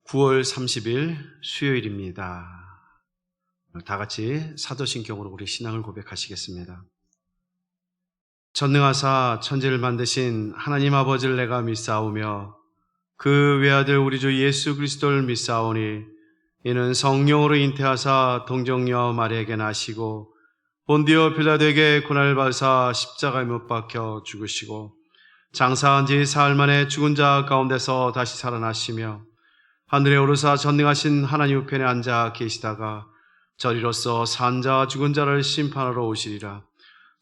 9월 30일 수요일입니다. 다 같이 사도신경으로 우리 신앙을 고백하시겠습니다. 전능하사 천지를 만드신 하나님 아버지를 내가 믿사오며 그 외아들 우리 주 예수 그리스도를 믿사오니 이는 성령으로 잉태하사 동정녀 마리아에게 나시고 본디오 빌라도에게 고난을 받으사 십자가에 못 박혀 죽으시고 장사한 지 사흘 만에 죽은 자 가운데서 다시 살아나시며 하늘에 오르사 전능하신 하나님 우편에 앉아 계시다가 저리로서 산 자와 죽은 자를 심판하러 오시리라.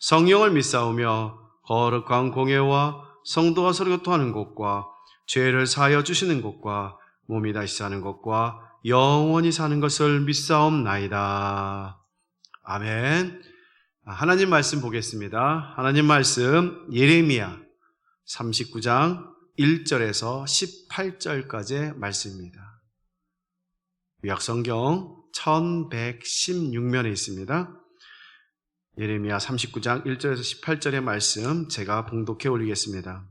성령을 믿사오며 거룩한 공예와 성도가 서로 교통하는 것과 죄를 사하여 주시는 것과 몸이 다시 사는 것과 영원히 사는 것을 믿사옵나이다. 아멘. 하나님 말씀 보겠습니다. 하나님 말씀 예레미야 39장 1절에서 18절까지의 말씀입니다. 구약성경 1116면에 있습니다. 예레미야 39장 1절에서 18절의 말씀 제가 봉독해 올리겠습니다.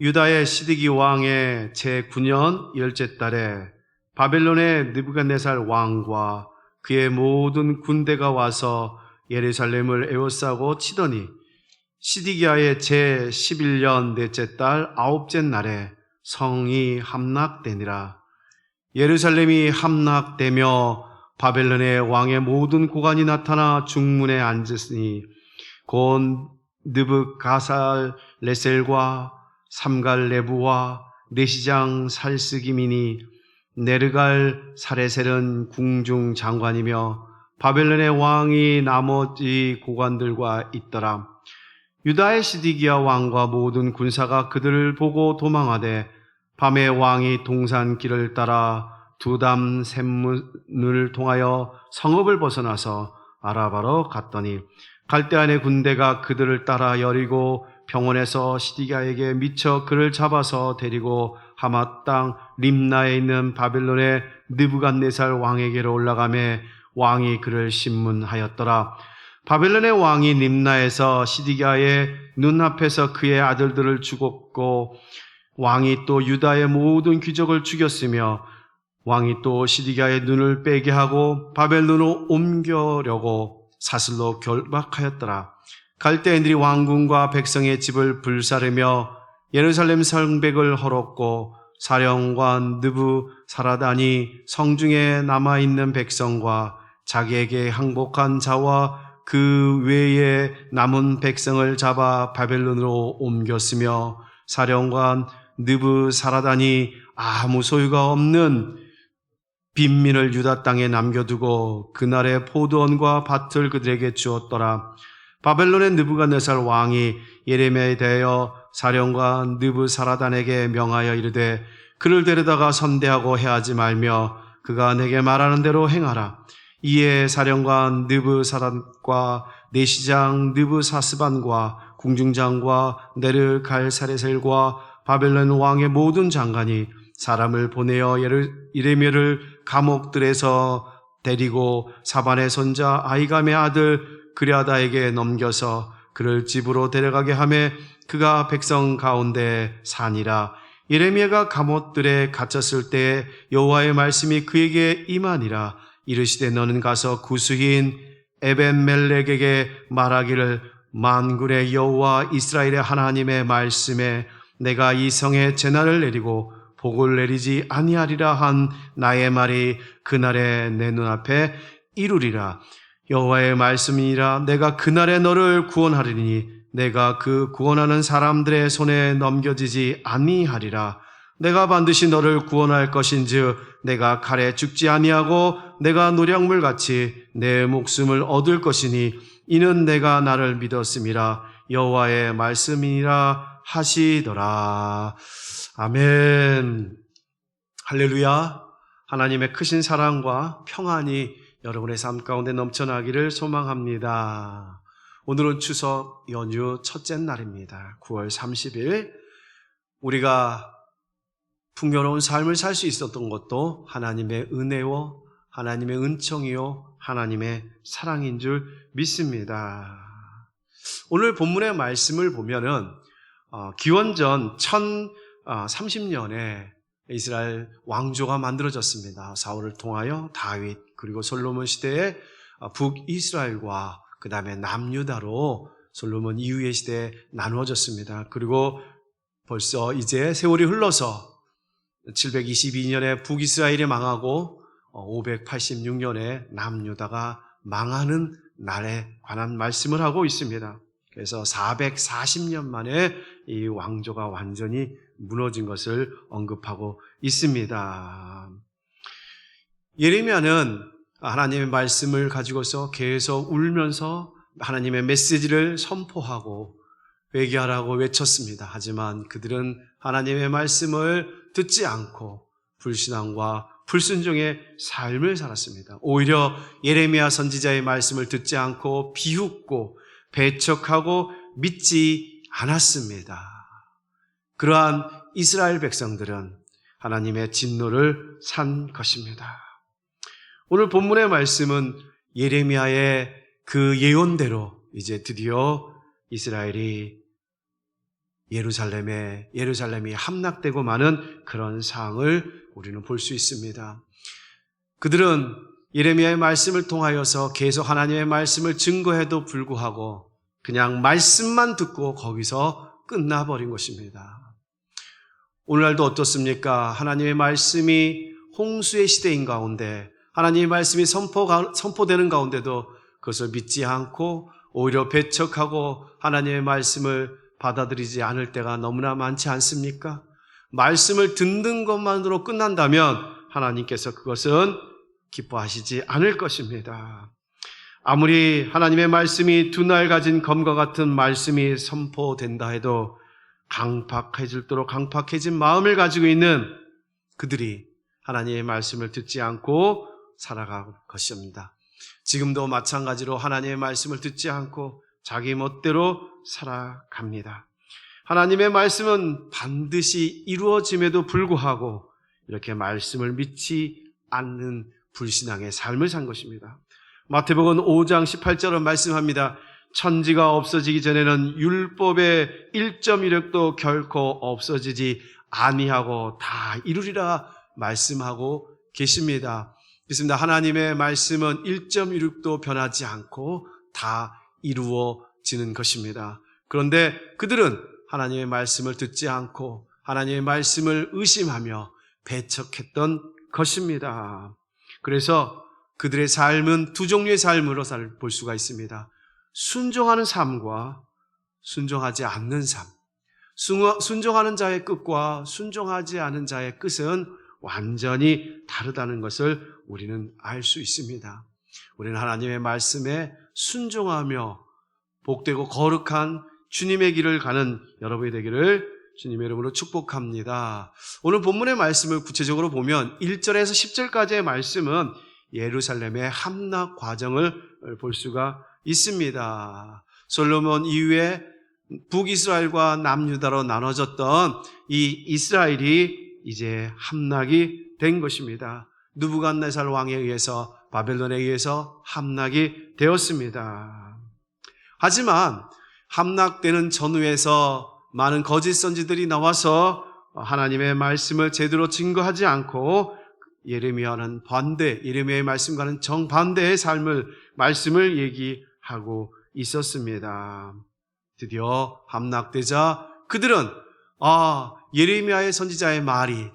유다의 시드기 왕의 제9년 10째 달에 바벨론의 느부갓네살 왕과 그의 모든 군대가 와서 예루살렘을 에워싸고 치더니 시드기야의 제11년 넷째 달 9째 날에 성이 함락되니라. 예루살렘이 함락되며 바벨론의 왕의 모든 고관이 나타나 중문에 앉으니 곧 느부갓네살 레셀과 삼갈레부와 내시장 살스기민이 네르갈 사레셀은 궁중 장관이며 바벨론의 왕이 나머지 고관들과 있더라. 유다의 시드기야 왕과 모든 군사가 그들을 보고 도망하되 밤에 왕이 동산길을 따라 두담 샘문을 통하여 성읍을 벗어나서 아라바로 갔더니 갈대안의 군대가 그들을 따라 여리고 병원에서 시드기야에게 미쳐 그를 잡아서 데리고 하맛 땅 림나에 있는 바벨론의 느부갓네살 왕에게로 올라가매 왕이 그를 신문하였더라. 바벨론의 왕이 림나에서 시드기야의 눈앞에서 그의 아들들을 죽였고 왕이 또 유다의 모든 귀족을 죽였으며 왕이 또 시드기야의 눈을 빼게 하고 바벨론으로 옮겨려고 사슬로 결박하였더라. 갈대인들이 왕궁과 백성의 집을 불사르며 예루살렘 성벽을 헐었고 사령관 느부사라단이 성중에 남아있는 백성과 자기에게 항복한 자와 그 외에 남은 백성을 잡아 바벨론으로 옮겼으며 사령관 느부사라단이 아무 소유가 없는 빈민을 유다 땅에 남겨두고 그날의 포도원과 밭을 그들에게 주었더라. 바벨론의 느부갓네살 왕이 예레미야에 대하여 사령관 느부사라단에게 명하여 이르되 그를 데려다가 선대하고 해하지 말며 그가 내게 말하는 대로 행하라. 이에 사령관 느부사라단과 내시장 느부사스반과 궁중장과 네르갈사레셀과 바벨론 왕의 모든 장관이 사람을 보내어 예레미야를 감옥들에서 데리고 사반의 손자 아히감의 아들 그랴다에게 넘겨서 그를 집으로 데려가게 하매 그가 백성 가운데 사니라. 예레미야가 감옥들에 갇혔을 때 여호와의 말씀이 그에게 임하니라. 이르시되 너는 가서 구스인 에벤멜렉에게 말하기를 만군의 여호와 이스라엘의 하나님의 말씀에 내가 이 성에 재난을 내리고 복을 내리지 아니하리라 한 나의 말이 그날에 내 눈앞에 이루리라. 여호와의 말씀이니라. 내가 그날에 너를 구원하리니 내가 그 구원하는 사람들의 손에 넘겨지지 아니하리라. 내가 반드시 너를 구원할 것인즉 내가 칼에 죽지 아니하고 내가 노략물같이 내 목숨을 얻을 것이니 이는 내가 나를 믿었음이라. 여호와의 말씀이니라 하시더라. 아멘. 할렐루야. 하나님의 크신 사랑과 평안이 여러분의 삶 가운데 넘쳐나기를 소망합니다. 오늘은 추석 연휴 첫째 날입니다. 9월 30일. 우리가 풍요로운 삶을 살 수 있었던 것도 하나님의 은혜요, 하나님의 은총이요, 하나님의 사랑인 줄 믿습니다. 오늘 본문의 말씀을 보면은 기원전 1030년에 이스라엘 왕조가 만들어졌습니다. 사울을 통하여 다윗, 그리고 솔로몬 시대에 북이스라엘과 그 다음에 남유다로 솔로몬 이후의 시대에 나누어졌습니다. 그리고 벌써 이제 세월이 흘러서 722년에 북이스라엘이 망하고 586년에 남유다가 망하는 날에 관한 말씀을 하고 있습니다. 그래서 440년 만에 이 왕조가 완전히 무너진 것을 언급하고 있습니다. 예레미야는 하나님의 말씀을 가지고서 계속 울면서 하나님의 메시지를 선포하고 회개하라고 외쳤습니다. 하지만 그들은 하나님의 말씀을 듣지 않고 불신앙과 불순종의 삶을 살았습니다. 오히려 예레미야 선지자의 말씀을 듣지 않고 비웃고 배척하고 믿지 않았습니다. 그러한 이스라엘 백성들은 하나님의 진노를 산 것입니다. 오늘 본문의 말씀은 예레미야의 그 예언대로 이제 드디어 이스라엘이 예루살렘이 함락되고 마는 그런 상황을 우리는 볼 수 있습니다. 그들은 예레미야의 말씀을 통하여서 계속 하나님의 말씀을 증거해도 불구하고 그냥 말씀만 듣고 거기서 끝나버린 것입니다. 오늘날도 어떻습니까? 하나님의 말씀이 홍수의 시대인 가운데 하나님의 말씀이 선포되는 가운데도 그것을 믿지 않고 오히려 배척하고 하나님의 말씀을 받아들이지 않을 때가 너무나 많지 않습니까? 말씀을 듣는 것만으로 끝난다면 하나님께서 그것은 기뻐하시지 않을 것입니다. 아무리 하나님의 말씀이 두 날 가진 검과 같은 말씀이 선포된다 해도 강팍해진 마음을 가지고 있는 그들이 하나님의 말씀을 듣지 않고 살아갈 것입니다. 지금도 마찬가지로 하나님의 말씀을 듣지 않고 자기 멋대로 살아갑니다. 하나님의 말씀은 반드시 이루어짐에도 불구하고 이렇게 말씀을 믿지 않는 불신앙의 삶을 산 것입니다. 마태복음 5장 18절은 말씀합니다. 천지가 없어지기 전에는 율법의 1.1획도 결코 없어지지 아니하고 다 이루리라 말씀하고 계십니다. 그렇습니다. 하나님의 말씀은 1.1획도 변하지 않고 다 이루어지는 것입니다. 그런데 그들은 하나님의 말씀을 듣지 않고 하나님의 말씀을 의심하며 배척했던 것입니다. 그래서 그들의 삶은 두 종류의 삶으로 볼 수가 있습니다. 순종하는 삶과 순종하지 않는 삶. 순종하는 자의 끝과 순종하지 않은 자의 끝은 완전히 다르다는 것을 우리는 알 수 있습니다. 우리는 하나님의 말씀에 순종하며 복되고 거룩한 주님의 길을 가는 여러분이 되기를 주님의 이름으로 축복합니다. 오늘 본문의 말씀을 구체적으로 보면 1절에서 10절까지의 말씀은 예루살렘의 함락 과정을 볼 수가 있습니다. 솔로몬 이후에 북이스라엘과 남유다로 나눠졌던 이 이스라엘이 이제 함락이 된 것입니다. 느부갓네살 왕에 의해서 바벨론에 의해서 함락이 되었습니다. 하지만 함락되는 전후에서 많은 거짓 선지들이 나와서 하나님의 말씀을 제대로 증거하지 않고 예레미야의 말씀과는 정반대의 말씀을 얘기하고 있었습니다. 드디어 함락되자 그들은 예레미야의 선지자의 말이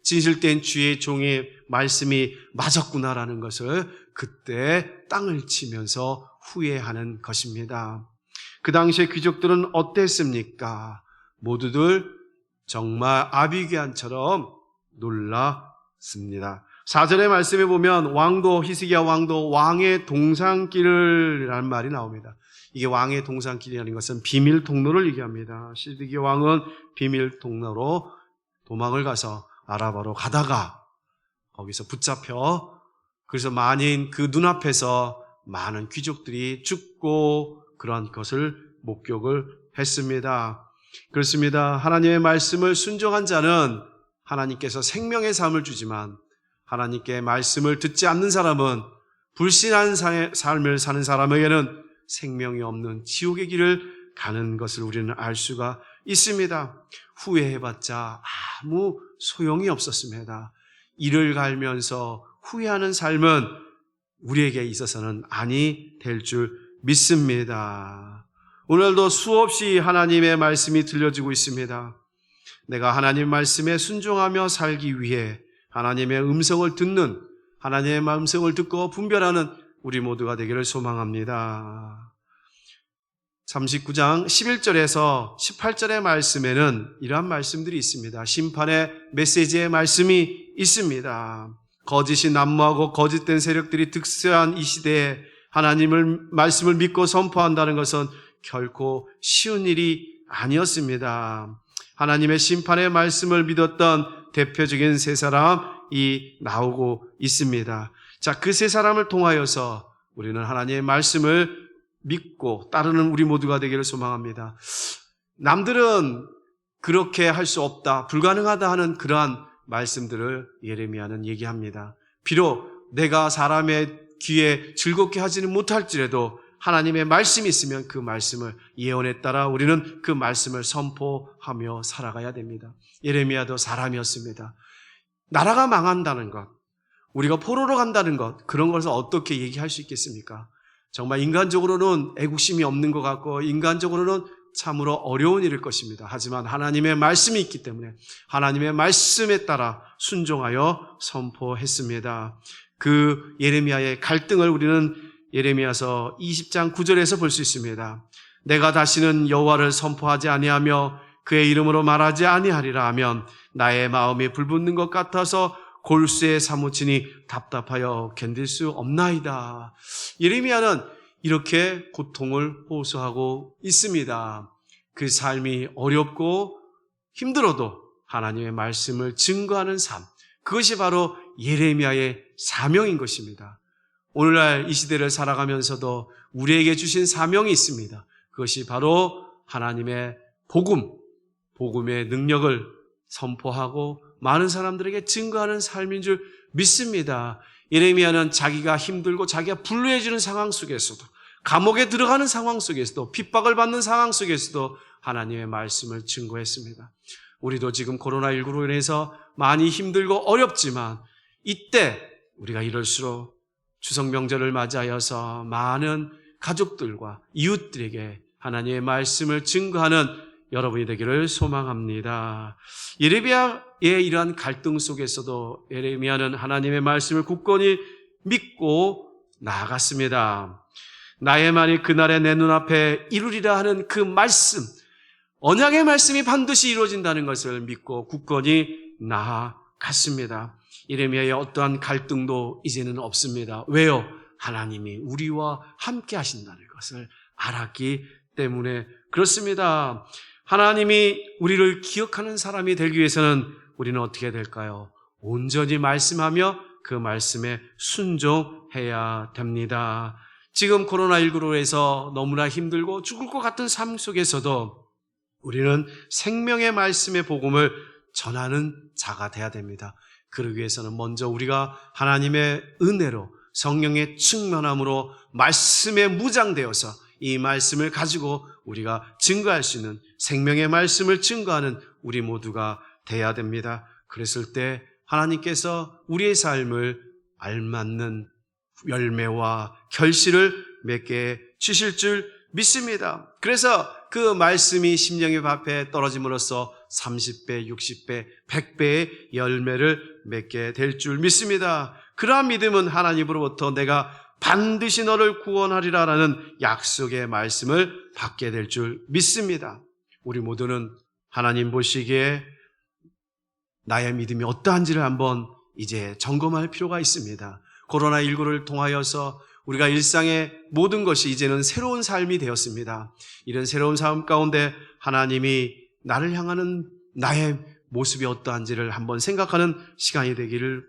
진실된 주의 종의 말씀이 맞았구나라는 것을 그때 땅을 치면서 후회하는 것입니다. 그 당시의 귀족들은 어땠습니까? 모두들 정말 아비게한처럼 놀랐습니다. 4절의 말씀에 보면 히스기야 왕도 왕의 동산길이라는 말이 나옵니다. 이게 왕의 동산길이라는 것은 비밀 통로를 얘기합니다. 시드기야 왕은 비밀 통로로 도망을 가서 아라바로 가다가 거기서 붙잡혀 그래서 그 눈앞에서 많은 귀족들이 죽고 그런 것을 목격을 했습니다. 그렇습니다. 하나님의 말씀을 순종한 자는 하나님께서 생명의 삶을 주지만 하나님께 말씀을 듣지 않는 사람은 불신한 삶을 사는 사람에게는 생명이 없는 지옥의 길을 가는 것을 우리는 알 수가 있습니다. 후회해봤자 아무 소용이 없었습니다. 이를 갈면서 후회하는 삶은 우리에게 있어서는 아니 될 줄 믿습니다. 오늘도 수없이 하나님의 말씀이 들려지고 있습니다. 내가 하나님 말씀에 순종하며 살기 위해 하나님의 음성을 듣는, 하나님의 음성을 듣고 분별하는 우리 모두가 되기를 소망합니다. 39장 11절에서 18절의 말씀에는 이러한 말씀들이 있습니다. 심판의 메시지의 말씀이 있습니다. 거짓이 난무하고 거짓된 세력들이 득세한 이 시대에 하나님의 말씀을 믿고 선포한다는 것은 결코 쉬운 일이 아니었습니다. 하나님의 심판의 말씀을 믿었던 대표적인 세 사람이 나오고 있습니다. 자, 그 세 사람을 통하여서 우리는 하나님의 말씀을 믿고 따르는 우리 모두가 되기를 소망합니다. 남들은 그렇게 할 수 없다, 불가능하다 하는 그러한 말씀들을 예레미야는 얘기합니다. 비록 내가 사람의 귀에 즐겁게 하지는 못할지라도 하나님의 말씀이 있으면 그 말씀을, 예언에 따라 우리는 그 말씀을 선포하며 살아가야 됩니다. 예레미야도 사람이었습니다. 나라가 망한다는 것, 우리가 포로로 간다는 것, 그런 것을 어떻게 얘기할 수 있겠습니까? 정말 인간적으로는 애국심이 없는 것 같고 인간적으로는 참으로 어려운 일일 것입니다. 하지만 하나님의 말씀이 있기 때문에 하나님의 말씀에 따라 순종하여 선포했습니다. 그 예레미야의 갈등을 우리는 예레미야서 20장 9절에서 볼 수 있습니다. 내가 다시는 여호와를 선포하지 아니하며 그의 이름으로 말하지 아니하리라 하면 나의 마음이 불붙는 것 같아서 골수에 사무치니 답답하여 견딜 수 없나이다. 예레미야는 이렇게 고통을 호소하고 있습니다. 그 삶이 어렵고 힘들어도 하나님의 말씀을 증거하는 삶, 그것이 바로 예레미야의 사명인 것입니다. 오늘날 이 시대를 살아가면서도 우리에게 주신 사명이 있습니다. 그것이 바로 하나님의 복음의 능력을 선포하고 많은 사람들에게 증거하는 삶인 줄 믿습니다. 예레미야는 자기가 힘들고 자기가 불루해지는 상황 속에서도, 감옥에 들어가는 상황 속에서도, 핍박을 받는 상황 속에서도 하나님의 말씀을 증거했습니다. 우리도 지금 코로나19로 인해서 많이 힘들고 어렵지만 이때 우리가 이럴수록 추석 명절을 맞이하여서 많은 가족들과 이웃들에게 하나님의 말씀을 증거하는 여러분이 되기를 소망합니다. 예레미야의 이러한 갈등 속에서도 예레미야는 하나님의 말씀을 굳건히 믿고 나아갔습니다. 나의 말이 그날에 내 눈앞에 이루리라 하는 그 말씀, 언약의 말씀이 반드시 이루어진다는 것을 믿고 굳건히 나아갔습니다. 예레미야의 어떠한 갈등도 이제는 없습니다. 왜요? 하나님이 우리와 함께 하신다는 것을 알았기 때문에 그렇습니다. 하나님이 우리를 기억하는 사람이 되기 위해서는 우리는 어떻게 될까요? 온전히 말씀하며 그 말씀에 순종해야 됩니다. 지금 코로나19로 해서 너무나 힘들고 죽을 것 같은 삶 속에서도 우리는 생명의 말씀의 복음을 전하는 자가 돼야 됩니다. 그러기 위해서는 먼저 우리가 하나님의 은혜로 성령의 충만함으로 말씀에 무장되어서 이 말씀을 가지고 우리가 증거할 수 있는 생명의 말씀을 증거하는 우리 모두가 돼야 됩니다. 그랬을 때 하나님께서 우리의 삶을 알맞는 열매와 결실을 맺게 주실 줄 믿습니다. 그래서 그 말씀이 심령의 앞에 떨어짐으로써 30배, 60배, 100배의 열매를 맺게 될 줄 믿습니다. 그러한 믿음은 하나님으로부터 내가 반드시 너를 구원하리라라는 약속의 말씀을 받게 될 줄 믿습니다. 우리 모두는 하나님 보시기에 나의 믿음이 어떠한지를 한번 이제 점검할 필요가 있습니다. 코로나19를 통하여서 우리가 일상의 모든 것이 이제는 새로운 삶이 되었습니다. 이런 새로운 삶 가운데 하나님이 나를 향하는 나의 모습이 어떠한지를 한번 생각하는 시간이 되기를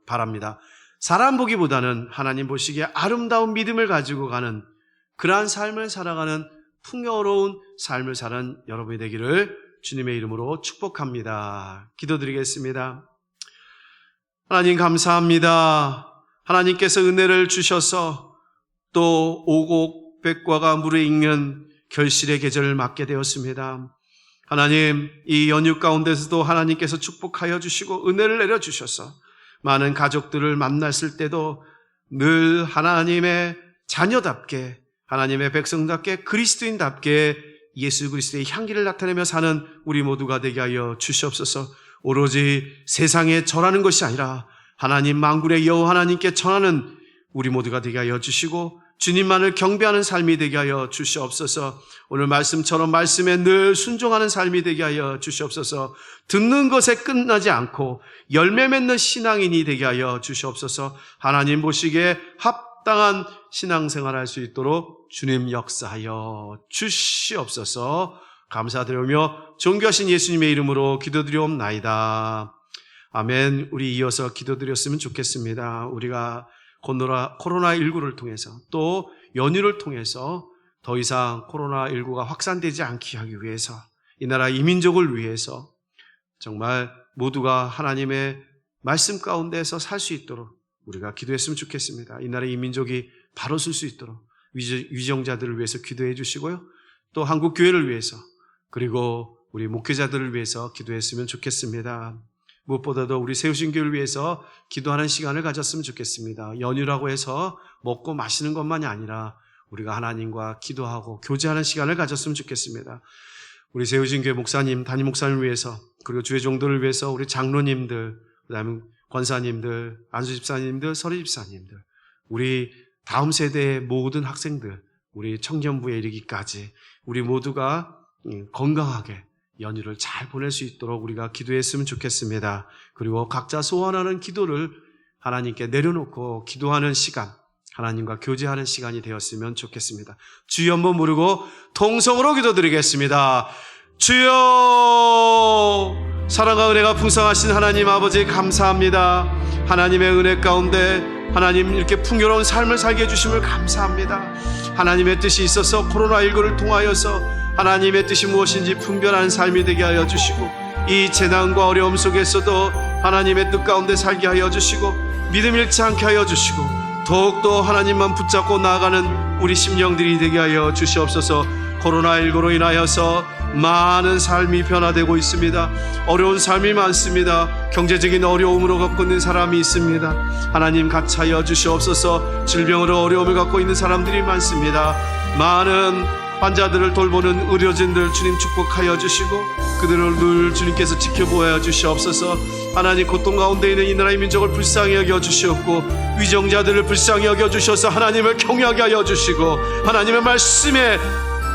바랍니다. 사람 보기보다는 하나님 보시기에 아름다운 믿음을 가지고 가는 그러한 삶을 살아가는 풍요로운 삶을 사는 여러분이 되기를 주님의 이름으로 축복합니다. 기도드리겠습니다. 하나님 감사합니다. 하나님께서 은혜를 주셔서 또 오곡백과가 물에 익는 결실의 계절을 맞게 되었습니다. 하나님, 이 연휴 가운데서도 하나님께서 축복하여 주시고 은혜를 내려주셔서 많은 가족들을 만났을 때도 늘 하나님의 자녀답게, 하나님의 백성답게, 그리스도인답게 예수 그리스도의 향기를 나타내며 사는 우리 모두가 되게 하여 주시옵소서. 오로지 세상에 절하는 것이 아니라 하나님 만군의 여호와 하나님께 전하는 우리 모두가 되게 하여 주시고 주님만을 경배하는 삶이 되게 하여 주시옵소서. 오늘 말씀처럼 말씀에 늘 순종하는 삶이 되게 하여 주시옵소서. 듣는 것에 끝나지 않고 열매 맺는 신앙인이 되게 하여 주시옵소서. 하나님 보시기에 합당한 신앙생활 할 수 있도록 주님 역사하여 주시옵소서. 감사드리며 존귀하신 예수님의 이름으로 기도드리옵나이다. 아멘. 우리 이어서 기도드렸으면 좋겠습니다. 우리가 코로나19를 통해서 또 연휴를 통해서 더 이상 코로나19가 확산되지 않게 하기 위해서, 이 나라 이민족을 위해서 정말 모두가 하나님의 말씀 가운데서 살 수 있도록 우리가 기도했으면 좋겠습니다. 이 나라 이민족이 바로 설 수 있도록 위정자들을 위해서 기도해 주시고요. 또 한국 교회를 위해서, 그리고 우리 목회자들을 위해서 기도했으면 좋겠습니다. 무엇보다도 우리 세우신 교회를 위해서 기도하는 시간을 가졌으면 좋겠습니다. 연휴라고 해서 먹고 마시는 것만이 아니라 우리가 하나님과 기도하고 교제하는 시간을 가졌으면 좋겠습니다. 우리 세우신 교회 목사님, 담임 목사님을 위해서, 그리고 주의 종들을 위해서 우리 장로님들, 그다음에 권사님들, 안수 집사님들, 서리 집사님들, 우리 다음 세대의 모든 학생들, 우리 청년부에 이르기까지 우리 모두가 건강하게 연휴를 잘 보낼 수 있도록 우리가 기도했으면 좋겠습니다. 그리고 각자 소원하는 기도를 하나님께 내려놓고 기도하는 시간, 하나님과 교제하는 시간이 되었으면 좋겠습니다. 주여 한번 부르고 통성으로 기도드리겠습니다. 주여, 사랑과 은혜가 풍성하신 하나님 아버지 감사합니다. 하나님의 은혜 가운데 하나님 이렇게 풍요로운 삶을 살게 해주심을 감사합니다. 하나님의 뜻이 있어서 코로나19를 통하여서 하나님의 뜻이 무엇인지 분별하는 삶이 되게 하여 주시고, 이 재난과 어려움 속에서도 하나님의 뜻 가운데 살게 하여 주시고, 믿음 잃지 않게 하여 주시고, 더욱더 하나님만 붙잡고 나아가는 우리 심령들이 되게 하여 주시옵소서. 코로나19로 인하여서 많은 삶이 변화되고 있습니다. 어려운 삶이 많습니다. 경제적인 어려움으로 겪고 있는 사람이 있습니다. 하나님 같이 하여 주시옵소서. 질병으로 어려움을 갖고 있는 사람들이 많습니다. 많은 환자들을 돌보는 의료진들 주님 축복하여 주시고 그들을 늘 주님께서 지켜보아 주시옵소서. 하나님 고통 가운데 있는 이 나라의 민족을 불쌍히 여겨 주시옵고 위정자들을 불쌍히 여겨 주셔서 하나님을 경외하게 하여 주시고 하나님의 말씀에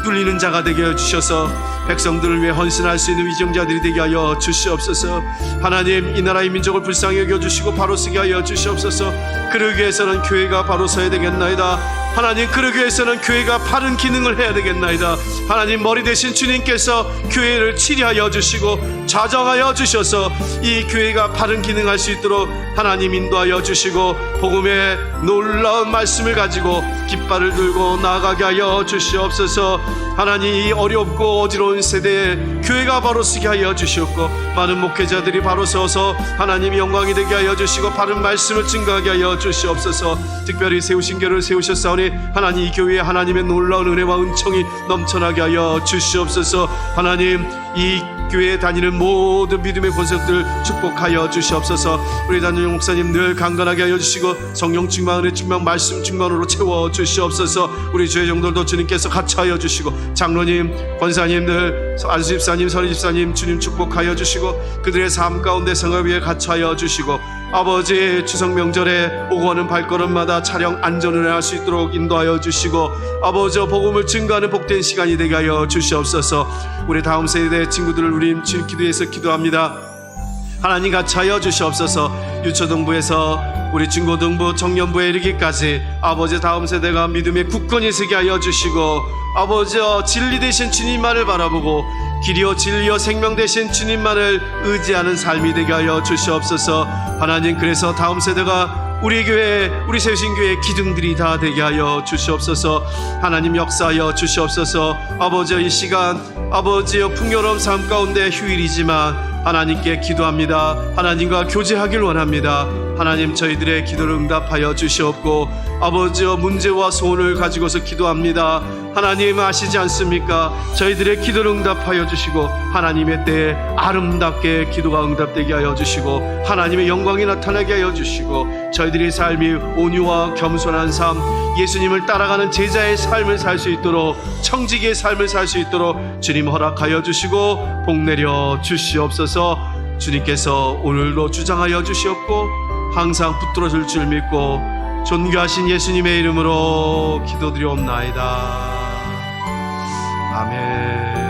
뚫리는 자가 되게 하여 주셔서 백성들을 위해 헌신할 수 있는 위정자들이 되게 하여 주시옵소서. 하나님 이 나라의 민족을 불쌍히 여겨주시고 바로 서게 하여 주시옵소서. 그러기 위해서는 교회가 바로 서야 되겠나이다. 하나님 그러기 위해서는 교회가 바른 기능을 해야 되겠나이다. 하나님 머리 대신 주님께서 교회를 치리하여 주시고 좌정하여 주셔서 이 교회가 바른 기능할 수 있도록 하나님 인도하여 주시고 복음의 놀라운 말씀을 가지고 깃발을 들고 나아가게 하여 주시옵소서. 하나님 이 어렵고 어지러운 세대에 교회가 바로 서게 하여 주시옵고 많은 목회자들이 바로 서서 하나님이 영광이 되게 하여 주시고 바른 말씀을 증거하게 하여 주시옵소서. 특별히 세우신 교회를 세우셨사오니 하나님 이 교회에 하나님의 놀라운 은혜와 은총이 넘쳐나게 하여 주시옵소서. 하나님 이 교회에 다니는 모든 믿음의 권속들 축복하여 주시옵소서. 우리 담임 목사님 늘 강건하게 하여 주시고 성령 충만, 은혜 충만, 말씀 충만으로 채워 주시옵소서. 우리 주의 종들도 주님께서 같이 하여 주시고 장로님, 권사님들, 안수 집사님, 서리 집사님 주님 축복하여 주시고 그들의 삶 가운데 생활 위에 같이 하여 주시고 아버지 추석 명절에 오고 가는 발걸음마다 차량 안전운행을 할 수 있도록 인도하여 주시고 아버지 복음을 증거하는 복된 시간이 되게 하여 주시옵소서. 우리 다음 세대 친구들을 우리 기도해서 기도합니다. 하나님 같이 하여 주시옵소서. 유초등부에서 우리 중고등부, 청년부에 이르기까지 아버지 다음 세대가 믿음의 굳건히 서게 하여 주시고 아버지 진리 되신 주님만을 바라보고 길이요 진리요 생명 되신 주님만을 의지하는 삶이 되게 하여 주시옵소서. 하나님 그래서 다음 세대가 우리 교회, 우리 세우신 교회의 기둥들이 다 되게 하여 주시옵소서. 하나님 역사하여 주시옵소서. 아버지여 이 시간 아버지여 풍요로운 삶 가운데 휴일이지만 하나님께 기도합니다. 하나님과 교제하길 원합니다. 하나님 저희들의 기도를 응답하여 주시옵고 아버지여 문제와 소원을 가지고서 기도합니다. 하나님 아시지 않습니까? 저희들의 기도를 응답하여 주시고 하나님의 때에 아름답게 기도가 응답되게 하여 주시고 하나님의 영광이 나타나게 하여 주시고 저희들의 삶이 온유와 겸손한 삶, 예수님을 따라가는 제자의 삶을 살 수 있도록, 청지기의 삶을 살 수 있도록 주님 허락하여 주시고 복 내려 주시옵소서. 주님께서 오늘도 주장하여 주시옵고 항상 붙들어줄 줄 믿고 존귀하신 예수님의 이름으로 기도드리옵나이다. 아멘.